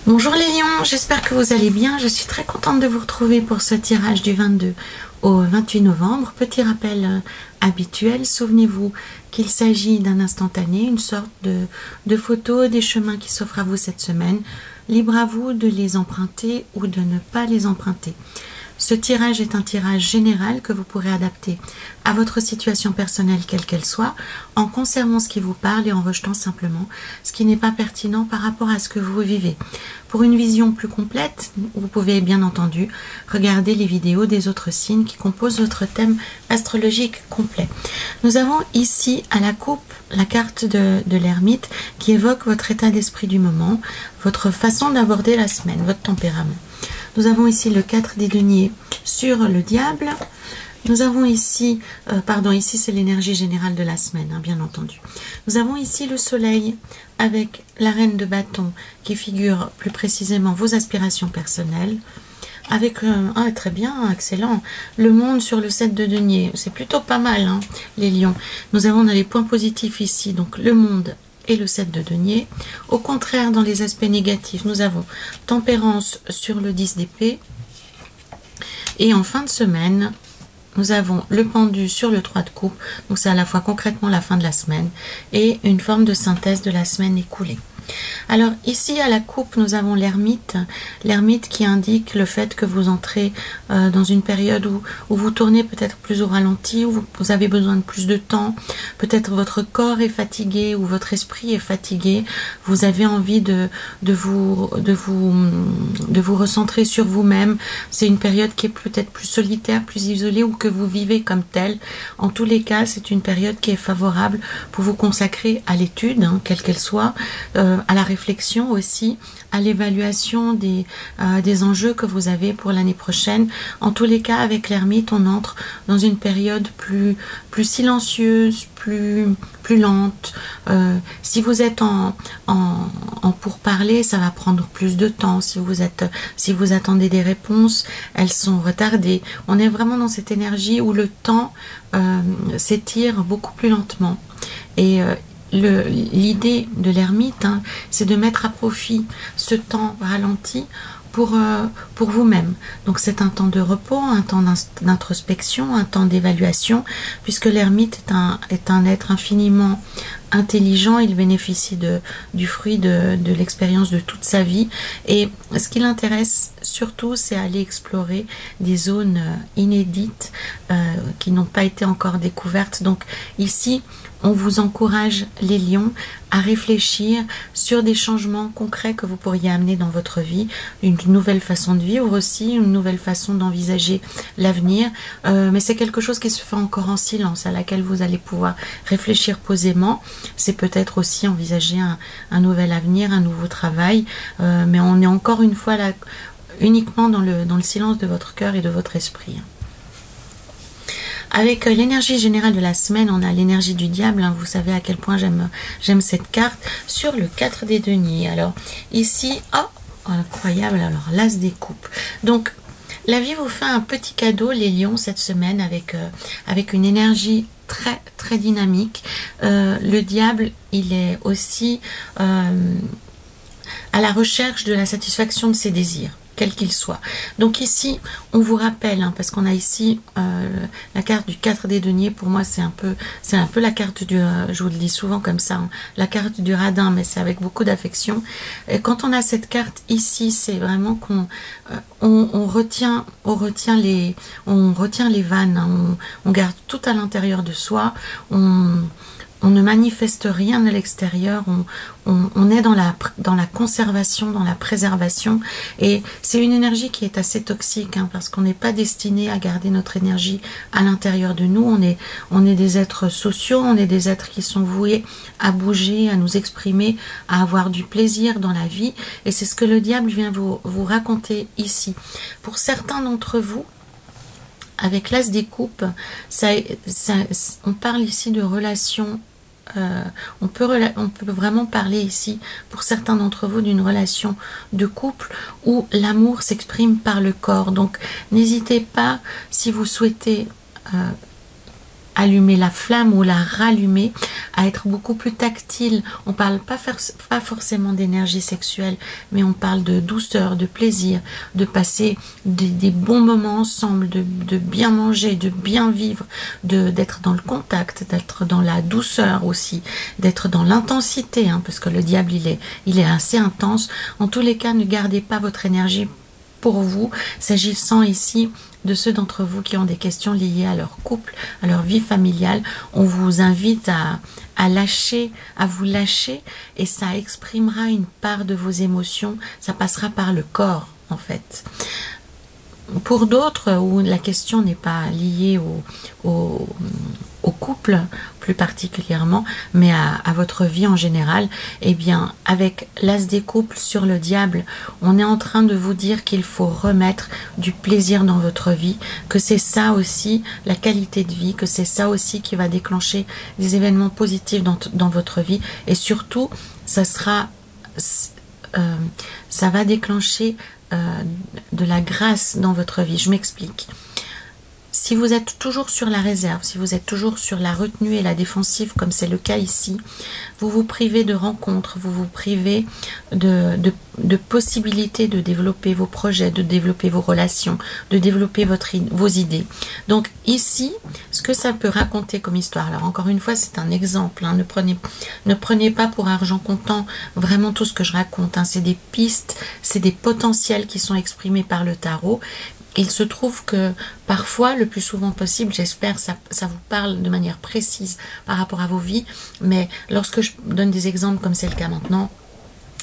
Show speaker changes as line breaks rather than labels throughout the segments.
Bonjour les lions, j'espère que vous allez bien. Je suis très contente de vous retrouver pour ce tirage du 22 au 28 novembre. Petit rappel habituel, souvenez-vous qu'il s'agit d'un instantané, une sorte de photo des chemins qui s'offrent à vous cette semaine. Libre à vous de les emprunter ou de ne pas les emprunter. Ce tirage est un tirage général que vous pourrez adapter à votre situation personnelle quelle qu'elle soit, en conservant ce qui vous parle et en rejetant simplement ce qui n'est pas pertinent par rapport à ce que vous vivez. Pour une vision plus complète, vous pouvez bien entendu regarder les vidéos des autres signes qui composent votre thème astrologique complet. Nous avons ici à la coupe la carte de l'ermite qui évoque votre état d'esprit du moment, votre façon d'aborder la semaine, votre tempérament. Nous avons ici le 4 des deniers sur le diable. Nous avons ici, ici c'est l'énergie générale de la semaine, hein, bien entendu. Nous avons ici le soleil avec la reine de bâton qui figure plus précisément vos aspirations personnelles. Avec, très bien, excellent, le monde sur le 7 de denier. C'est plutôt pas mal, hein, les lions. Nous avons les points positifs ici, donc le monde et le 7 de denier. Au contraire, dans les aspects négatifs, nous avons tempérance sur le 10 d'épée. Et en fin de semaine, nous avons le pendu sur le 3 de coupe. Donc c'est à la fois concrètement la fin de la semaine et une forme de synthèse de la semaine écoulée. Alors ici à la coupe nous avons l'ermite qui indique le fait que vous entrez dans une période où vous tournez peut-être plus au ralenti, où vous avez besoin de plus de temps, peut-être votre corps est fatigué ou votre esprit est fatigué, vous avez envie de vous recentrer sur vous-même. C'est une période qui est peut-être plus solitaire, plus isolée ou que vous vivez comme telle. En tous les cas, c'est une période qui est favorable pour vous consacrer à l'étude, hein, quelle qu'elle soit, à la réflexion aussi, à l'évaluation des enjeux que vous avez pour l'année prochaine. En tous les cas, avec l'ermite, on entre dans une période plus silencieuse, plus lente. Si vous êtes en pourparlers, ça va prendre plus de temps. Si vous attendez des réponses, elles sont retardées. On est vraiment dans cette énergie où le temps s'étire beaucoup plus lentement. Et l'idée de l'ermite, hein, c'est de mettre à profit ce temps ralenti pour vous-même. Donc c'est un temps de repos, un temps d'introspection, un temps d'évaluation, puisque l'ermite est un être infiniment intelligent. Il bénéficie du fruit de l'expérience de toute sa vie, et ce qui l'intéresse surtout, c'est aller explorer des zones inédites qui n'ont pas été encore découvertes. Donc ici, on vous encourage, les lions, à réfléchir sur des changements concrets que vous pourriez amener dans votre vie, une nouvelle façon de vivre aussi, une nouvelle façon d'envisager l'avenir, mais c'est quelque chose qui se fait encore en silence, à laquelle vous allez pouvoir réfléchir posément. C'est peut-être aussi envisager un nouvel avenir, un nouveau travail, mais on est encore une fois là uniquement dans le silence de votre cœur et de votre esprit. Avec l'énergie générale de la semaine, on a l'énergie du diable, hein, vous savez à quel point j'aime cette carte, sur le 4 des deniers. Alors ici, oh, incroyable, alors l'as des coupes. Donc la vie vous fait un petit cadeau, les lions, cette semaine, avec une énergie très dynamique. Le diable, il est aussi à la recherche de la satisfaction de ses désirs, quel qu'il soit. Donc ici, on vous rappelle, hein, parce qu'on a ici la carte du 4 des deniers. Pour moi, c'est un peu la carte du, je vous le dis souvent comme ça, hein, la carte du radin, mais c'est avec beaucoup d'affection. Et quand on a cette carte ici, c'est vraiment qu'on on retient les vannes, hein, on garde tout à l'intérieur de soi, on ne manifeste rien à l'extérieur, on est dans la conservation, dans la préservation, et c'est une énergie qui est assez toxique, hein, parce qu'on n'est pas destiné à garder notre énergie à l'intérieur de nous. On est des êtres sociaux, on est des êtres qui sont voués à bouger, à nous exprimer, à avoir du plaisir dans la vie, et c'est ce que le diable vient vous raconter ici. Pour certains d'entre vous, avec l'as des coupes, on parle ici de relations. On peut vraiment parler ici, pour certains d'entre vous, d'une relation de couple où l'amour s'exprime par le corps. Donc n'hésitez pas, si vous souhaitez allumer la flamme ou la rallumer, à être beaucoup plus tactile. On parle pas forcément d'énergie sexuelle, mais on parle de douceur, de plaisir, de passer des bons moments ensemble, de bien manger, de bien vivre, d'être dans le contact, d'être dans la douceur aussi, d'être dans l'intensité, hein, parce que le diable il est assez intense. En tous les cas, ne gardez pas votre énergie pour vous, s'agissant ici de ceux d'entre vous qui ont des questions liées à leur couple, à leur vie familiale. On vous invite à lâcher, à vous lâcher, et ça exprimera une part de vos émotions, ça passera par le corps en fait. Pour d'autres, où la question n'est pas liée au couple plus particulièrement, mais à votre vie en général, eh bien, avec l'as des couples sur le diable, on est en train de vous dire qu'il faut remettre du plaisir dans votre vie, que c'est ça aussi la qualité de vie, que c'est ça aussi qui va déclencher des événements positifs dans votre vie, et surtout, ça va déclencher de la grâce dans votre vie. Je m'explique. Si vous êtes toujours sur la réserve, si vous êtes toujours sur la retenue et la défensive, comme c'est le cas ici, vous vous privez de rencontres, vous vous privez de possibilités de développer vos projets, de développer vos relations, de développer vos idées. Donc ici, ce que ça peut raconter comme histoire, alors encore une fois, c'est un exemple, hein, ne prenez pas pour argent comptant vraiment tout ce que je raconte, hein, c'est des pistes, c'est des potentiels qui sont exprimés par le tarot. Il se trouve que parfois, le plus souvent possible, j'espère ça vous parle de manière précise par rapport à vos vies, mais lorsque je donne des exemples comme c'est le cas maintenant,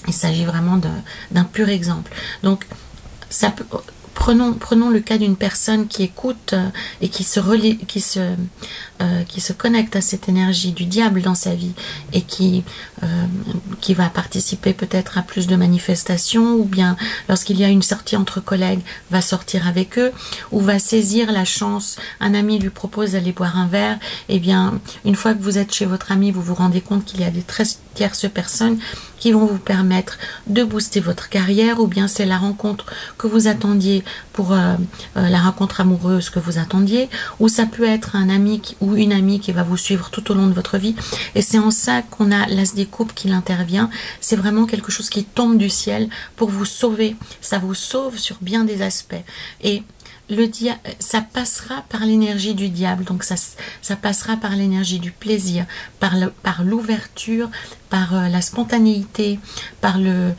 il s'agit vraiment d'un pur exemple. Donc, prenons le cas d'une personne qui écoute et qui se connecte à cette énergie du diable dans sa vie et qui va participer peut-être à plus de manifestations, ou bien lorsqu'il y a une sortie entre collègues, va sortir avec eux, ou va saisir la chance, un ami lui propose d'aller boire un verre, et bien une fois que vous êtes chez votre ami, vous vous rendez compte qu'il y a des tierces personnes qui vont vous permettre de booster votre carrière, ou bien c'est la rencontre que vous attendiez pour la rencontre amoureuse que vous attendiez, ou ça peut être un ami ou une amie qui va vous suivre tout au long de votre vie. Et c'est en ça qu'on a l'as des coupes qui l'intervient. C'est vraiment quelque chose qui tombe du ciel pour vous sauver. Ça vous sauve sur bien des aspects. Et ça passera par l'énergie du diable, donc ça passera par l'énergie du plaisir, par l'ouverture, par la spontanéité, par le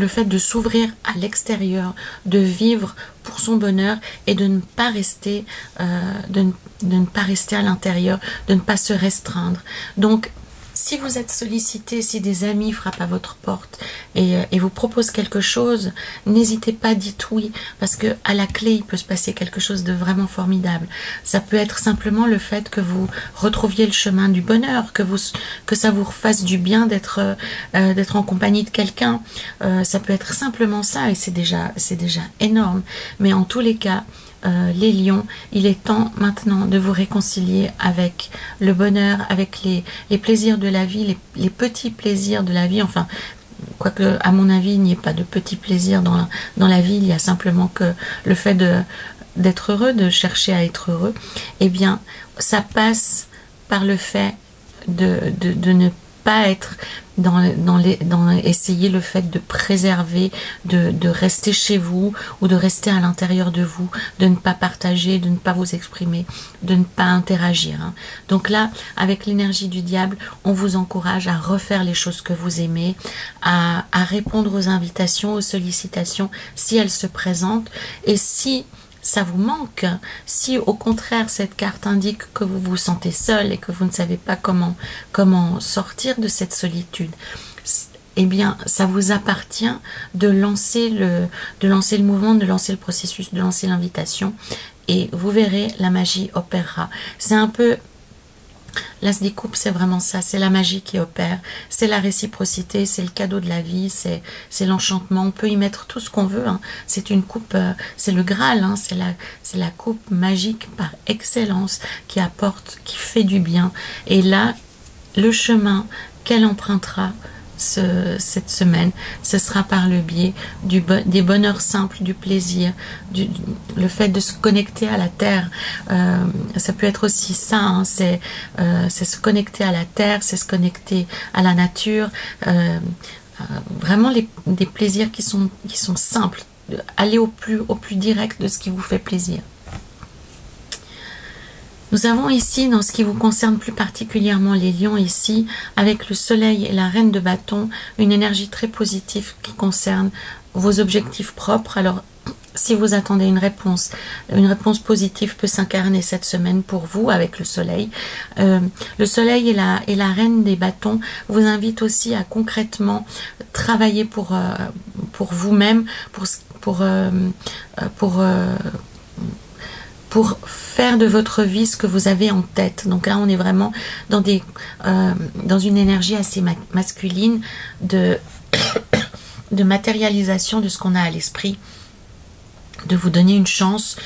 fait de s'ouvrir à l'extérieur, de vivre pour son bonheur et de ne pas rester à l'intérieur, de ne pas se restreindre. Donc, si vous êtes sollicité, si des amis frappent à votre porte et vous proposent quelque chose, n'hésitez pas, dites oui, parce que à la clé, il peut se passer quelque chose de vraiment formidable. Ça peut être simplement le fait que vous retrouviez le chemin du bonheur, que ça vous fasse du bien d'être en compagnie de quelqu'un. Ça peut être simplement ça, et c'est déjà énorme. Mais en tous les cas, les lions, il est temps maintenant de vous réconcilier avec le bonheur, avec les plaisirs de la vie, les petits plaisirs de la vie. Enfin, quoique à mon avis, il n'y ait pas de petits plaisirs dans la vie, il y a simplement que le fait d'être heureux, de chercher à être heureux. Eh bien, ça passe par le fait de ne pas être essayer le fait de préserver, de rester chez vous ou de rester à l'intérieur de vous, de ne pas partager, de ne pas vous exprimer, de ne pas interagir. Hein. Donc là, avec l'énergie du diable, on vous encourage à refaire les choses que vous aimez, à répondre aux invitations, aux sollicitations si elles se présentent, et si ça vous manque, si au contraire cette carte indique que vous vous sentez seul et que vous ne savez pas comment sortir de cette solitude, eh bien ça vous appartient de lancer le mouvement, de lancer le processus, de lancer l'invitation, et vous verrez, la magie opérera. C'est un peu l'as des coupes, c'est vraiment ça, c'est la magie qui opère, c'est la réciprocité, c'est le cadeau de la vie, c'est l'enchantement. On peut y mettre tout ce qu'on veut, hein. C'est une coupe, c'est le Graal, hein. C'est la coupe magique par excellence qui apporte, qui fait du bien. Et là, le chemin qu'elle empruntera cette semaine, ce sera par le biais des bonheurs simples, du plaisir, le fait de se connecter à la terre. Ça peut être aussi ça, hein, c'est se connecter à la terre, c'est se connecter à la nature. Vraiment des plaisirs qui sont simples. Aller au plus direct de ce qui vous fait plaisir. Nous avons ici, dans ce qui vous concerne plus particulièrement les lions ici, avec le soleil et la reine de bâton, une énergie très positive qui concerne vos objectifs propres. Alors, si vous attendez une réponse positive peut s'incarner cette semaine pour vous avec le soleil. Le soleil et la reine des bâtons vous invitent aussi à concrètement travailler pour vous-même, pour faire de votre vie ce que vous avez en tête. Donc là, on est vraiment dans une énergie assez masculine de matérialisation de ce qu'on a à l'esprit, de vous donner une chance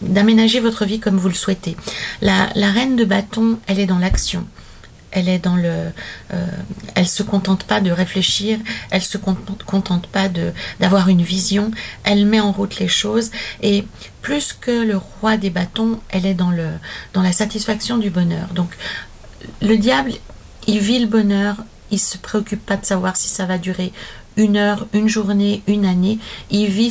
d'aménager votre vie comme vous le souhaitez. La reine de bâton, elle est dans l'action. Elle est dans elle se contente pas de réfléchir, elle se contente pas d'avoir une vision, elle met en route les choses, et plus que le roi des bâtons, elle est dans la satisfaction du bonheur. Donc le diable, il vit le bonheur, il se préoccupe pas de savoir si ça va durer 1 heure, 1 journée, 1 année. Il vit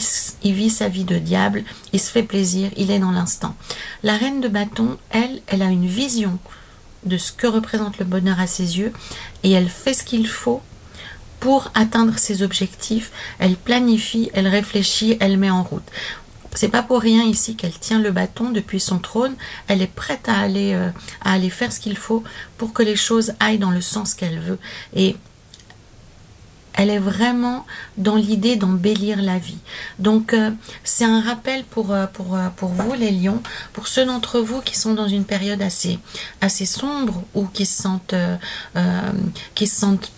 sa vie de diable, il se fait plaisir, il est dans l'instant. La reine de bâton, elle a une vision de ce que représente le bonheur à ses yeux, et elle fait ce qu'il faut pour atteindre ses objectifs. Elle planifie, elle réfléchit, elle met en route. C'est pas pour rien ici qu'elle tient le bâton depuis son trône. Elle est prête à aller faire ce qu'il faut pour que les choses aillent dans le sens qu'elle veut. Et elle est vraiment dans l'idée d'embellir la vie. Donc, c'est un rappel pour vous, les lions, pour ceux d'entre vous qui sont dans une période assez sombre, ou qui se sentent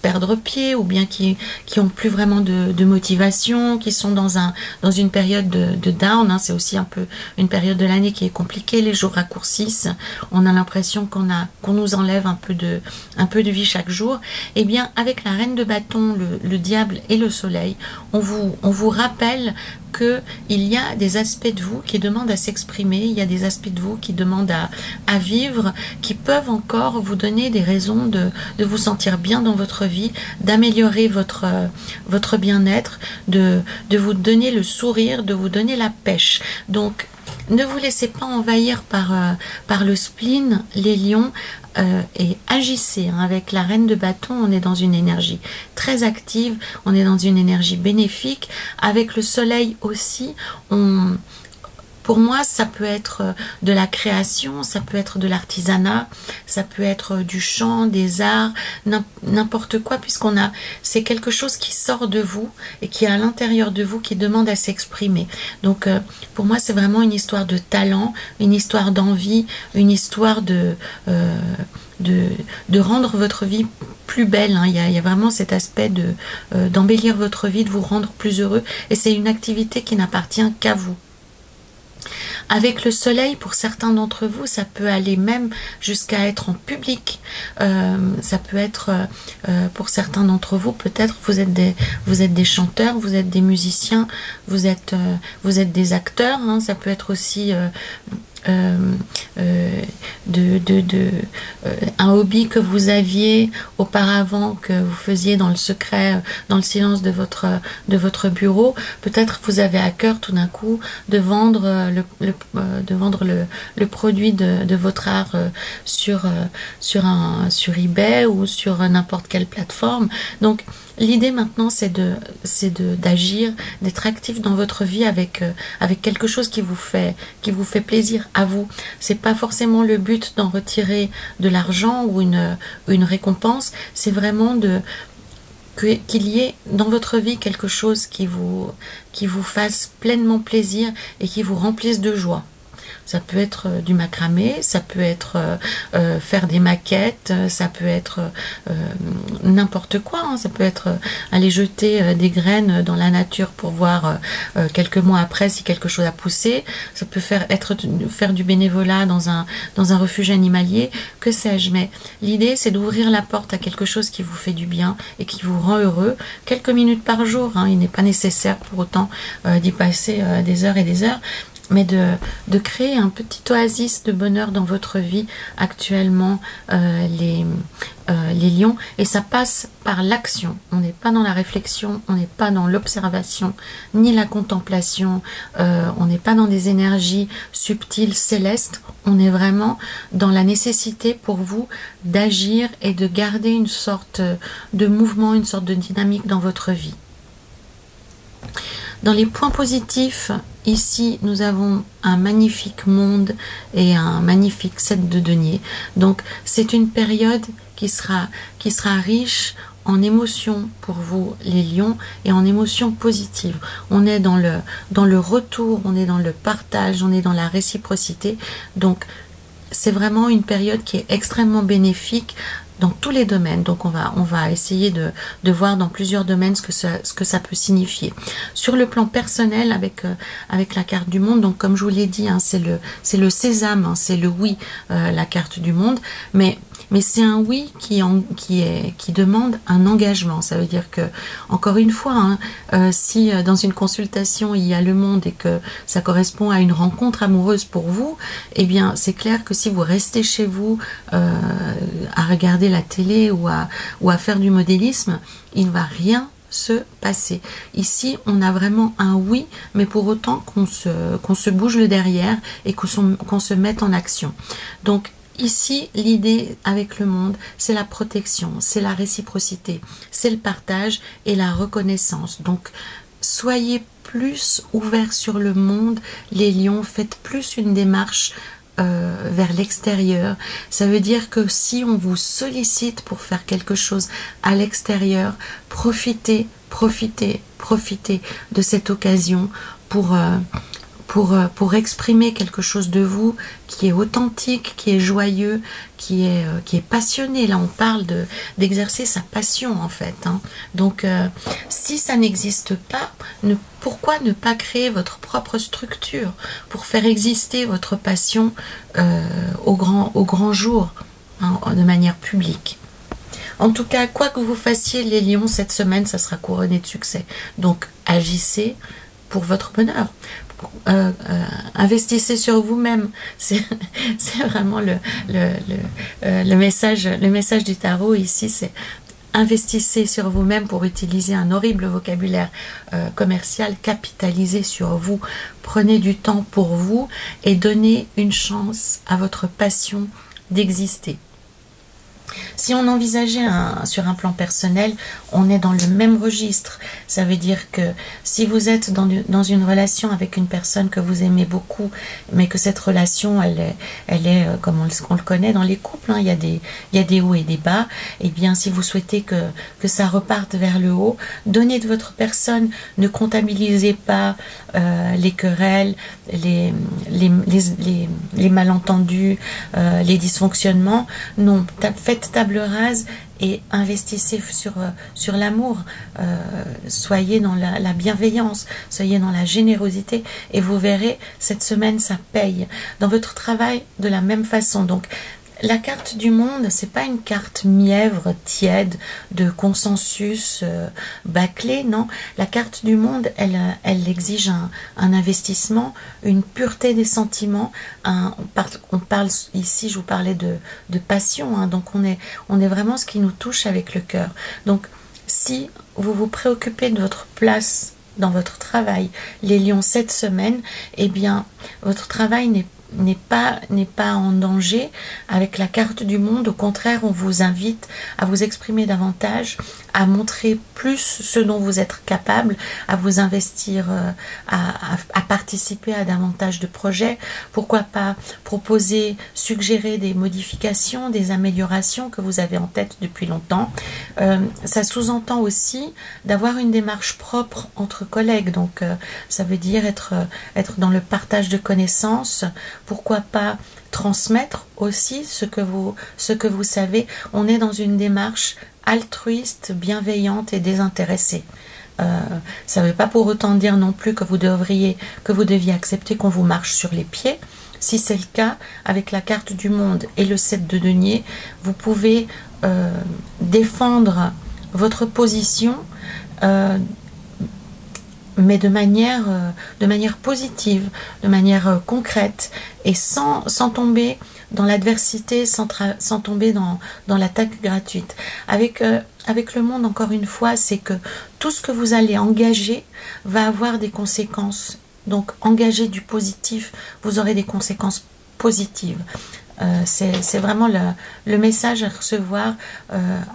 perdre pied, ou bien qui ont plus vraiment de motivation, qui sont dans une période de down. Hein. C'est aussi un peu une période de l'année qui est compliquée. Les jours raccourcissent. On a l'impression qu'on nous enlève un peu de vie chaque jour. Eh bien, avec la reine de bâton, le diable et le soleil, on vous rappelle qu'il y a des aspects de vous qui demandent à s'exprimer, il y a des aspects de vous qui demandent à vivre, qui peuvent encore vous donner des raisons de vous sentir bien dans votre vie, d'améliorer votre bien-être, de vous donner le sourire, de vous donner la pêche. Donc, ne vous laissez pas envahir par le spleen, les lions, et agissez. Hein. Avec la reine de bâton, on est dans une énergie très active, on est dans une énergie bénéfique. Avec le soleil aussi, pour moi, ça peut être de la création, ça peut être de l'artisanat, ça peut être du chant, des arts, n'importe quoi, c'est quelque chose qui sort de vous et qui est à l'intérieur de vous, qui demande à s'exprimer. Donc, pour moi, c'est vraiment une histoire de talent, une histoire d'envie, une histoire de rendre votre vie plus belle. Hein. Il y a vraiment cet aspect d'embellir votre vie, de vous rendre plus heureux, et c'est une activité qui n'appartient qu'à vous. Avec le soleil, pour certains d'entre vous, ça peut aller même jusqu'à être en public. Ça peut être, pour certains d'entre vous, peut-être vous êtes des chanteurs, vous êtes des musiciens, vous êtes des acteurs. Hein. Ça peut être aussi un hobby que vous aviez auparavant, que vous faisiez dans le secret, dans le silence de votre bureau. Peut-être vous avez à cœur tout d'un coup de vendre le produit de votre art sur eBay ou sur n'importe quelle plateforme. Donc l'idée maintenant, c'est d'agir, d'être actif dans votre vie avec quelque chose qui vous fait plaisir à vous. C'est pas forcément le but d'en retirer de l'argent ou une récompense. C'est vraiment qu'il y ait dans votre vie quelque chose qui vous fasse pleinement plaisir et qui vous remplisse de joie. Ça peut être du macramé, ça peut être faire des maquettes, ça peut être n'importe quoi, hein. Ça peut être aller jeter des graines dans la nature pour voir quelques mois après si quelque chose a poussé. Ça peut faire du bénévolat dans un refuge animalier, que sais-je. Mais l'idée, c'est d'ouvrir la porte à quelque chose qui vous fait du bien et qui vous rend heureux. Quelques minutes par jour, hein. Il n'est pas nécessaire pour autant d'y passer des heures et des heures, mais de créer un petit oasis de bonheur dans votre vie actuellement, les lions. Et ça passe par l'action. On n'est pas dans la réflexion, on n'est pas dans l'observation, ni la contemplation, on n'est pas dans des énergies subtiles, célestes. On est vraiment dans la nécessité pour vous d'agir et de garder une sorte de mouvement, une sorte de dynamique dans votre vie. Dans les points positifs, ici, nous avons un magnifique monde et un magnifique 7 de denier. Donc, c'est une période qui sera riche en émotions pour vous, les lions, et en émotions positives. On est dans le retour, on est dans le partage, on est dans la réciprocité. Donc, c'est vraiment une période qui est extrêmement bénéfique dans tous les domaines. Donc on va essayer de voir dans plusieurs domaines ce que ça peut signifier. Sur le plan personnel, avec la carte du monde, donc comme je vous l'ai dit, hein, c'est le sésame, hein, c'est le oui, la carte du monde, mais c'est un oui qui demande un engagement. Ça veut dire que, encore une fois, hein, si dans une consultation il y a le monde et que ça correspond à une rencontre amoureuse pour vous, eh bien c'est clair que si vous restez chez vous à regarder la télé ou à faire du modélisme, il ne va rien se passer. Ici, on a vraiment un oui, mais pour autant qu'on se bouge le derrière et qu'on se mette en action. Donc, ici, l'idée avec le monde, c'est la protection, c'est la réciprocité, c'est le partage et la reconnaissance. Donc, soyez plus ouverts sur le monde, les lions, faites plus une démarche vers l'extérieur. Ça veut dire que si on vous sollicite pour faire quelque chose à l'extérieur, profitez de cette occasion pour exprimer quelque chose de vous qui est authentique, qui est joyeux, qui est passionné. Là, on parle d'exercer sa passion, en fait, hein. Donc, si ça n'existe pas, pourquoi ne pas créer votre propre structure pour faire exister votre passion au grand jour, hein, de manière publique? En tout cas, quoi que vous fassiez, les lions, cette semaine, ça sera couronné de succès. Donc, agissez pour votre bonheur. Investissez sur vous-même. C'est vraiment le message du tarot ici, c'est investissez sur vous-même, pour utiliser un horrible vocabulaire commercial. Capitalisez sur vous, prenez du temps pour vous et donnez une chance à votre passion d'exister. Si on envisageait sur un plan personnel, on est dans le même registre. Ça veut dire que si vous êtes dans une relation avec une personne que vous aimez beaucoup, mais que cette relation, elle est comme on le connaît dans les couples, hein, il y a des hauts et des bas, et bien si vous souhaitez que ça reparte vers le haut, donnez de votre personne, ne comptabilisez pas les querelles, les malentendus, les dysfonctionnements. Non, faites table rase et investissez sur l'amour. Soyez dans la bienveillance, soyez dans la générosité et vous verrez, cette semaine, ça paye. Dans votre travail, de la même façon. Donc, la carte du monde, c'est pas une carte mièvre, tiède, de consensus bâclé, non. La carte du monde, elle exige un investissement, une pureté des sentiments. On parle ici, je vous parlais de passion, hein, donc on est vraiment ce qui nous touche avec le cœur. Donc, si vous vous préoccupez de votre place dans votre travail, les lions, cette semaine, eh bien, votre travail n'est pas en danger avec la carte du monde. Au contraire, on vous invite à vous exprimer davantage, à montrer plus ce dont vous êtes capable, à vous investir, à participer à davantage de projets. Pourquoi pas proposer, suggérer des modifications, des améliorations que vous avez en tête depuis longtemps. Ça sous-entend aussi d'avoir une démarche propre entre collègues. Donc, ça veut dire être dans le partage de connaissances, pourquoi pas transmettre aussi ce que vous savez. On est dans une démarche altruiste, bienveillante et désintéressée. Ça ne veut pas pour autant dire non plus que vous deviez accepter qu'on vous marche sur les pieds. Si c'est le cas, avec la carte du monde et le 7 de denier, vous pouvez défendre votre position, mais de manière positive, de manière concrète, et sans tomber dans l'adversité, sans tomber dans l'attaque gratuite. Avec le monde, encore une fois, c'est que tout ce que vous allez engager va avoir des conséquences. Donc, engager du positif, vous aurez des conséquences positives. C'est vraiment le message à recevoir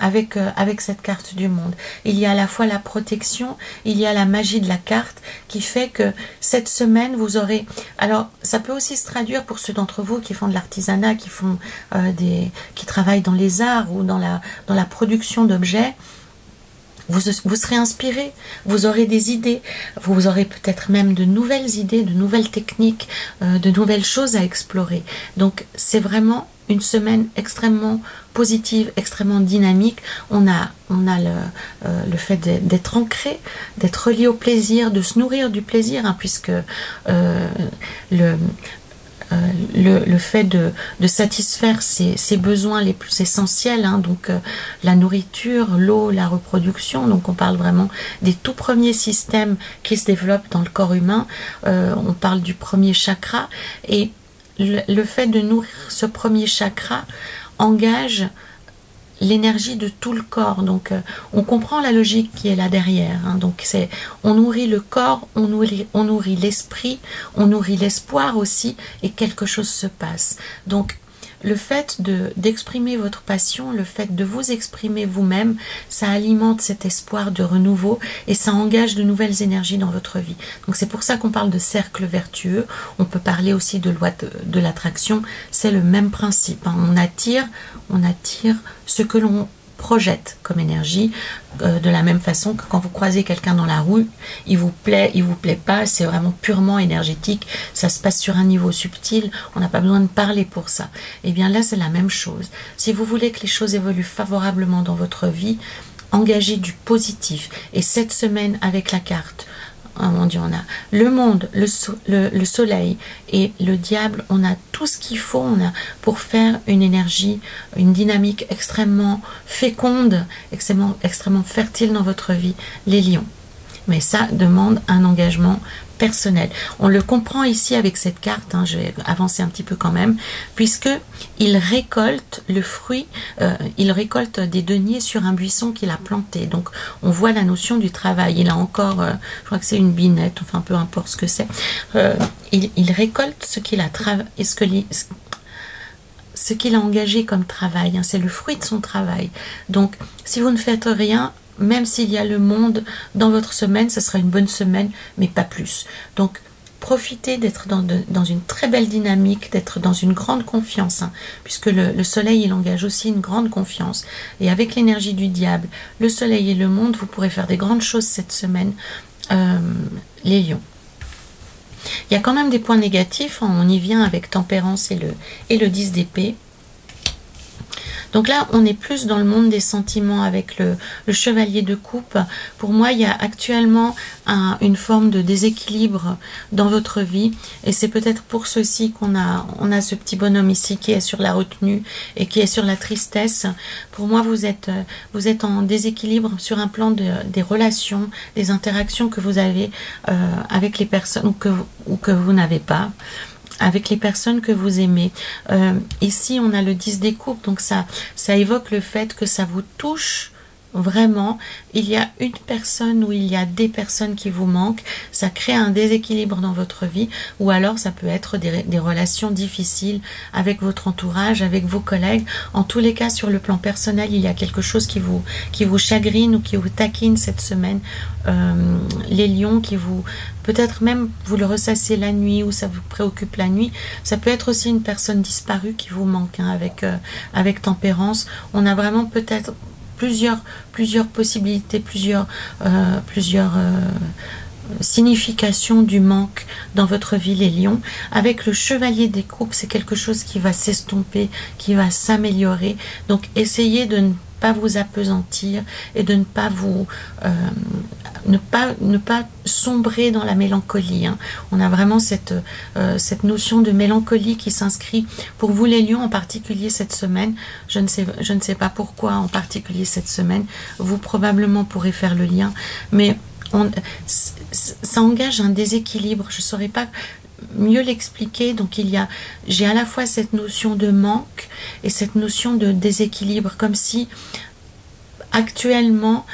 avec cette carte du monde. Il y a à la fois la protection, il y a la magie de la carte qui fait que cette semaine vous aurez... Alors ça peut aussi se traduire pour ceux d'entre vous qui font de l'artisanat, qui travaillent dans les arts ou dans la production d'objets. Vous serez inspiré, vous aurez des idées, vous aurez peut-être même de nouvelles idées, de nouvelles techniques, de nouvelles choses à explorer. Donc c'est vraiment une semaine extrêmement positive, extrêmement dynamique. On a le fait d'être ancré, d'être relié au plaisir, de se nourrir du plaisir, hein, puisque le fait de satisfaire ses besoins les plus essentiels, hein, donc la nourriture, l'eau, la reproduction. Donc on parle vraiment des tout premiers systèmes qui se développent dans le corps humain. On parle du premier chakra, et le fait de nourrir ce premier chakra engage l'énergie de tout le corps. Donc on comprend la logique qui est là derrière, hein. Donc on nourrit le corps, on nourrit l'esprit, on nourrit l'espoir aussi, et quelque chose se passe. Donc le fait d'exprimer votre passion, le fait de vous exprimer vous-même, ça alimente cet espoir de renouveau et ça engage de nouvelles énergies dans votre vie. Donc c'est pour ça qu'on parle de cercle vertueux. On peut parler aussi de loi de l'attraction. C'est le même principe, hein. On attire ce que l'on projette comme énergie, de la même façon que quand vous croisez quelqu'un dans la rue, il vous plaît pas, c'est vraiment purement énergétique, ça se passe sur un niveau subtil, on n'a pas besoin de parler pour ça. Et bien là c'est la même chose. Si vous voulez que les choses évoluent favorablement dans votre vie, engagez du positif. Et cette semaine avec la carte, oh mon Dieu, on a le monde, le soleil et le diable, on a tout ce qu'il faut, pour faire une énergie, une dynamique extrêmement féconde, extrêmement fertile dans votre vie, les lions. Mais ça demande un engagement personnel. On le comprend ici avec cette carte, hein, je vais avancer un petit peu quand même, puisque il récolte le fruit, il récolte des deniers sur un buisson qu'il a planté. Donc on voit la notion du travail. Il a encore, je crois que c'est une binette, enfin peu importe ce que c'est. Il récolte ce qu'il a ce qu'il a engagé comme travail, hein, c'est le fruit de son travail. Donc si vous ne faites rien, même s'il y a le monde dans votre semaine, ce sera une bonne semaine, mais pas plus. Donc, profitez d'être dans une très belle dynamique, d'être dans une grande confiance, hein, puisque le soleil, il engage aussi une grande confiance. Et avec l'énergie du diable, le soleil et le monde, vous pourrez faire des grandes choses cette semaine, les lions. Il y a quand même des points négatifs, hein, on y vient avec tempérance et le 10 d'épée. Donc là, on est plus dans le monde des sentiments avec le chevalier de coupe. Pour moi, il y a actuellement une forme de déséquilibre dans votre vie. Et c'est peut-être pour ceci qu'on a ce petit bonhomme ici qui est sur la retenue et qui est sur la tristesse. Pour moi, vous êtes en déséquilibre sur un plan des relations, des interactions que vous avez avec les personnes ou que vous n'avez pas, avec les personnes que vous aimez. Ici, on a le 10 des coupes, donc ça évoque le fait que ça vous touche vraiment. Il y a une personne ou il y a des personnes qui vous manquent, ça crée un déséquilibre dans votre vie, ou alors ça peut être des relations difficiles avec votre entourage, avec vos collègues. En tous les cas, sur le plan personnel, il y a quelque chose qui vous chagrine ou qui vous taquine cette semaine. Les lions peut-être même vous le ressassez la nuit ou ça vous préoccupe la nuit. Ça peut être aussi une personne disparue qui vous manque, hein, avec tempérance. On a vraiment peut-être plusieurs possibilités, plusieurs signification du manque dans votre vie, les lions. Avec le chevalier des coupes, c'est quelque chose qui va s'estomper, qui va s'améliorer. Donc essayez de ne pas vous appesantir et de ne pas vous ne pas sombrer dans la mélancolie, hein. On a vraiment cette notion de mélancolie qui s'inscrit pour vous les lions, en particulier cette semaine. Je ne sais pas pourquoi en particulier cette semaine. Vous probablement pourrez faire le lien, mais ça engage un déséquilibre. Je ne saurais pas mieux l'expliquer. Donc j'ai à la fois cette notion de manque et cette notion de déséquilibre, comme si actuellement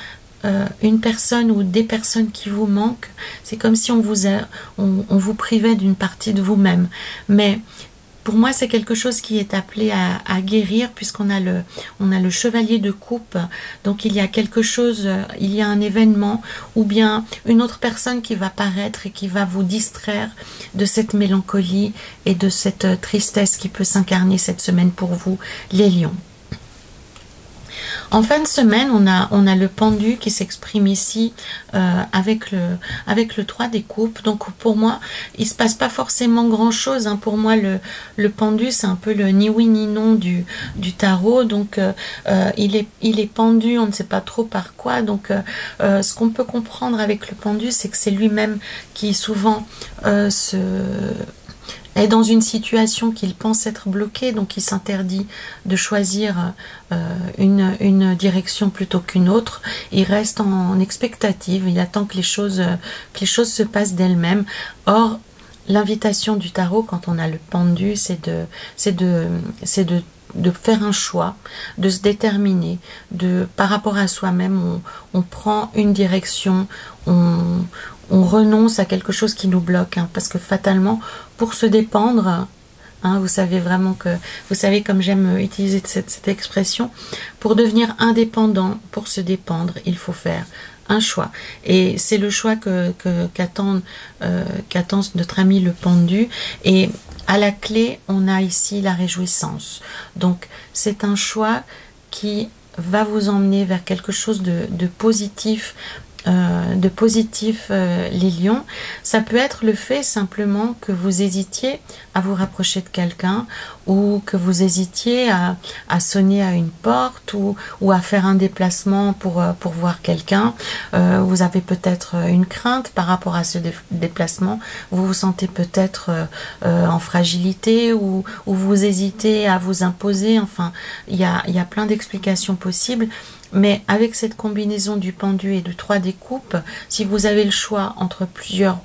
une personne ou des personnes qui vous manquent, c'est comme si on vous privait d'une partie de vous-même. Mais pour moi, c'est quelque chose qui est appelé à guérir, puisqu'on a le chevalier de coupe. Donc il y a quelque chose, il y a un événement ou bien une autre personne qui va paraître et qui va vous distraire de cette mélancolie et de cette tristesse qui peut s'incarner cette semaine pour vous, les lions. En fin de semaine, on a le pendu qui s'exprime ici avec le 3 des coupes. Donc pour moi, il se passe pas forcément grand chose, hein. Pour moi, le pendu, c'est un peu le ni oui ni non du tarot. Donc il est pendu, on ne sait pas trop par quoi. Donc ce qu'on peut comprendre avec le pendu, c'est que c'est lui-même qui souvent est dans une situation qu'il pense être bloqué, donc il s'interdit de choisir une direction plutôt qu'une autre. Il reste en expectative, il attend que les choses se passent d'elles-mêmes. Or, l'invitation du tarot, quand on a le pendu, c'est de faire un choix, de se déterminer, par rapport à soi-même, on prend une direction, on renonce à quelque chose qui nous bloque, hein, parce que fatalement, pour se dépendre, hein, vous savez comme j'aime utiliser cette expression, pour devenir indépendant, pour se dépendre, il faut faire un choix. Et c'est le choix qu'attend notre ami le pendu. Et à la clé, on a ici la réjouissance. Donc, c'est un choix qui va vous emmener vers quelque chose de positif, les lions. Ça peut être le fait simplement que vous hésitiez à vous rapprocher de quelqu'un, ou que vous hésitiez à sonner à une porte, ou à faire un déplacement pour voir quelqu'un. Vous avez peut-être une crainte par rapport à ce déplacement, vous vous sentez peut-être en fragilité, ou vous hésitez à vous imposer. Enfin, il y a plein d'explications possibles. Mais avec cette combinaison du pendu et du 3 des coupes, si vous avez le choix entre plusieurs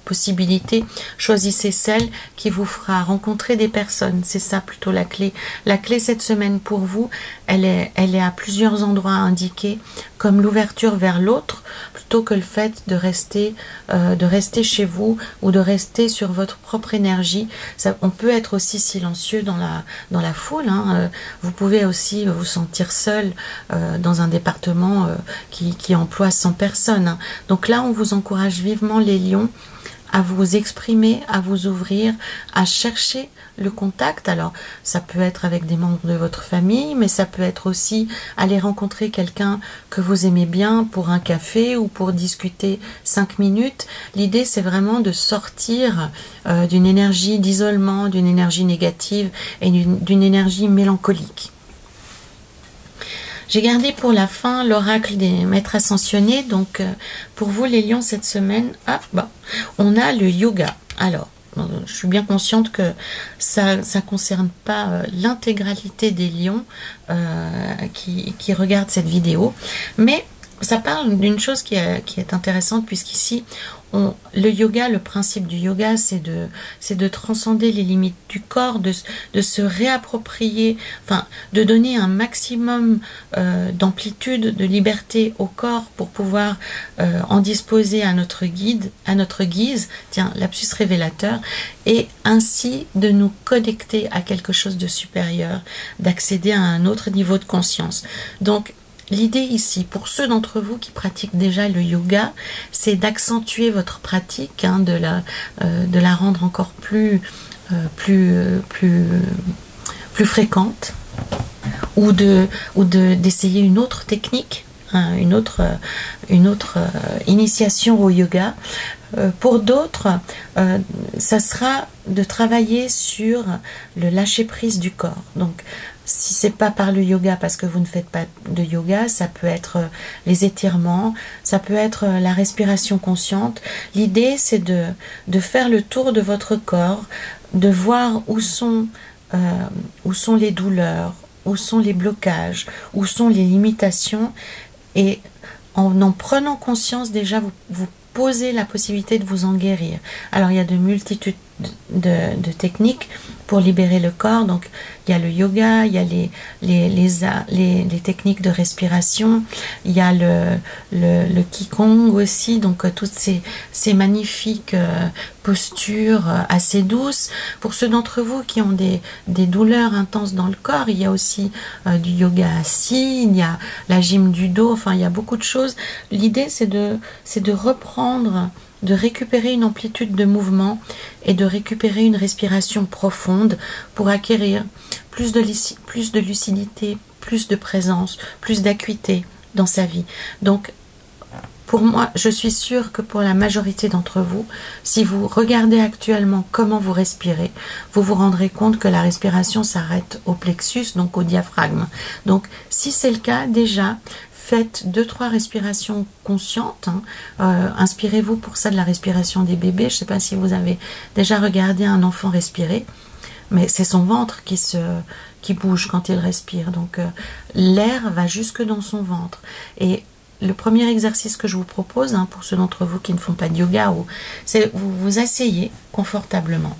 possibilités, choisissez celle qui vous fera rencontrer des personnes. C'est ça plutôt la clé. La clé cette semaine pour vous, elle est à plusieurs endroits indiqués, comme l'ouverture vers l'autre, plutôt que le fait de rester chez vous, ou de rester sur votre propre énergie. On peut être aussi silencieux dans la foule, hein. Vous pouvez aussi vous sentir seul dans un département qui emploie 100 personnes, hein. Donc là, on vous encourage vivement, les lions, à vous exprimer, à vous ouvrir, à chercher le contact. Alors, ça peut être avec des membres de votre famille, mais ça peut être aussi aller rencontrer quelqu'un que vous aimez bien pour un café ou pour discuter 5 minutes. L'idée, c'est vraiment de sortir d'une énergie d'isolement, d'une énergie négative et d'une énergie mélancolique. J'ai gardé pour la fin l'oracle des maîtres ascensionnés. Donc, pour vous, les lions, cette semaine, on a le yoga. Alors, je suis bien consciente que ça ne concerne pas l'intégralité des lions qui regardent cette vidéo. Mais ça parle d'une chose qui est intéressante, puisqu'ici, le yoga, le principe du yoga, c'est de transcender les limites du corps, de se réapproprier, enfin, de donner un maximum d'amplitude, de liberté au corps pour pouvoir en disposer à notre guise, tiens, lapsus révélateur, et ainsi de nous connecter à quelque chose de supérieur, d'accéder à un autre niveau de conscience. Donc, l'idée ici, pour ceux d'entre vous qui pratiquent déjà le yoga, c'est d'accentuer votre pratique, hein, de la rendre encore plus fréquente, ou d'essayer une autre technique. une autre initiation au yoga. Pour d'autres, ça sera de travailler sur le lâcher-prise du corps. Donc, si c'est pas par le yoga parce que vous ne faites pas de yoga, ça peut être les étirements, ça peut être la respiration consciente. L'idée, c'est de faire le tour de votre corps, de voir où sont les douleurs, où sont les blocages, où sont les limitations, et en prenant conscience déjà, vous posez la possibilité de vous en guérir. Alors il y a de multitudes de techniques pour libérer le corps. Donc il y a le yoga, il y a les techniques de respiration, il y a le Qigong aussi, donc toutes ces magnifiques postures assez douces. Pour ceux d'entre vous qui ont des douleurs intenses dans le corps, il y a aussi du yoga assis, il y a la gym du dos, enfin il y a beaucoup de choses. L'idée c'est de reprendre, de récupérer une amplitude de mouvement et de récupérer une respiration profonde pour acquérir plus de lucidité, plus de présence, plus d'acuité dans sa vie. Donc, pour moi, je suis sûre que pour la majorité d'entre vous, si vous regardez actuellement comment vous respirez, vous vous rendrez compte que la respiration s'arrête au plexus, donc au diaphragme. Donc, si c'est le cas, déjà, faites 2-3 respirations conscientes. Inspirez-vous pour ça de la respiration des bébés. Je ne sais pas si vous avez déjà regardé un enfant respirer, mais c'est son ventre qui bouge quand il respire. Donc l'air va jusque dans son ventre. Et le premier exercice que je vous propose, pour ceux d'entre vous qui ne font pas de yoga, c'est vous vous asseyez confortablement.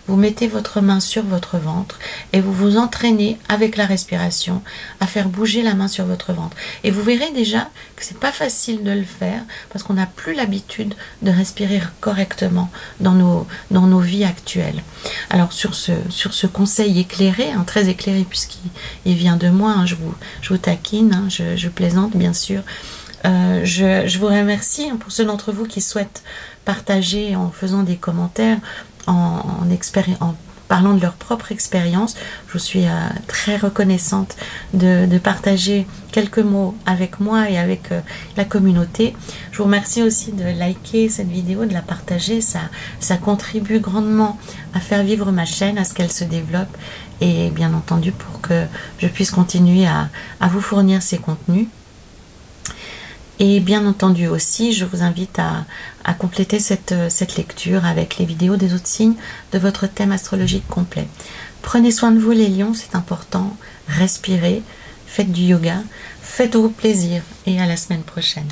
Vous mettez votre main sur votre ventre et vous vous entraînez avec la respiration à faire bouger la main sur votre ventre. Et vous verrez déjà que c'est pas facile de le faire parce qu'on n'a plus l'habitude de respirer correctement dans nos vies actuelles. Alors sur ce conseil éclairé, très éclairé puisqu'il vient de moi, je vous taquine, je plaisante bien sûr. Je vous remercie pour ceux d'entre vous qui souhaitent partager en faisant des commentaires, en parlant de leur propre expérience. Je vous suis très reconnaissante de partager quelques mots avec moi et avec la communauté. Je vous remercie aussi de liker cette vidéo, de la partager. Ça contribue grandement à faire vivre ma chaîne, à ce qu'elle se développe et bien entendu pour que je puisse continuer à vous fournir ces contenus. Et bien entendu aussi, je vous invite à compléter cette lecture avec les vidéos des autres signes de votre thème astrologique complet. Prenez soin de vous les lions, c'est important. Respirez, faites du yoga, faites-vous plaisir et à la semaine prochaine.